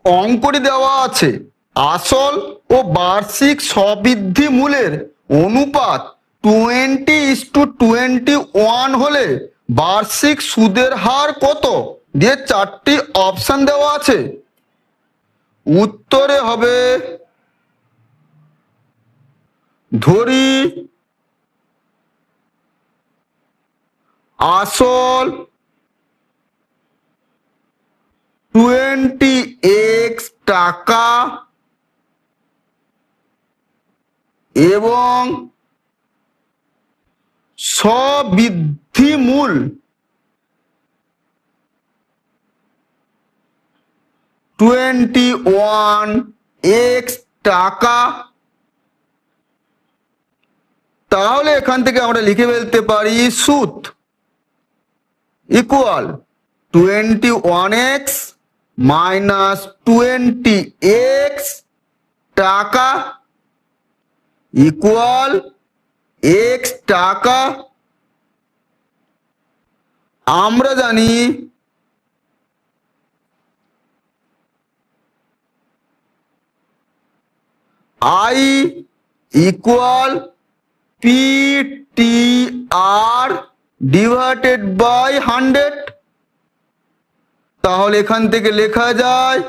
অঙ্কটি দেওয়া আছে আসল ও বার্ষিক স্ববৃদ্ধি মূলের অনুপাত 20:21 হলে বার্ষিক সুদের হার কত দিয়ে 4টি অপশন দেওয়া আছে। উত্তরে হবে ধরি আসল 20x টাকা এবং স্ববৃদ্ধি মূল 21x টাকা। তাহলে এখান থেকে আমরা লিখে ফেলতে পারি সুদ ইকুয়াল 21x মাইনাস 20x টাকা ইকুয়াল x টাকা। আমরা জানি I equal PTR divided by 100। তাহলে এখান থেকে লেখা যায়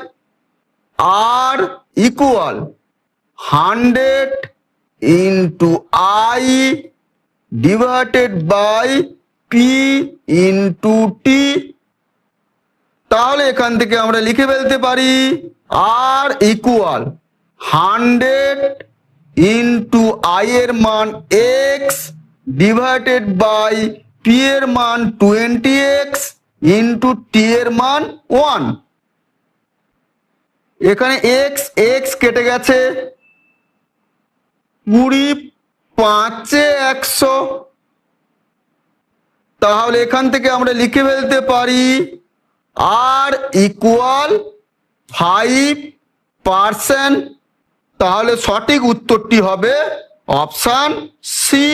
R equal 100 into I divided by P into T। তাহলে এখান থেকে আমরা লিখে ফেলতে পারি R ইকুয়াল 100 ইন্টু I এর মান x ডিভাইডেড বাই P এর মান 20x ইন্টু T এর মান 1। এখানে x x কেটে গেছে, 20 5 100। তাহলে এখান থেকে আমরা লিখে ফেলতে পারি R ইকুয়াল 5%। তাহলে সঠিক উত্তরটি হবে অপশন সি।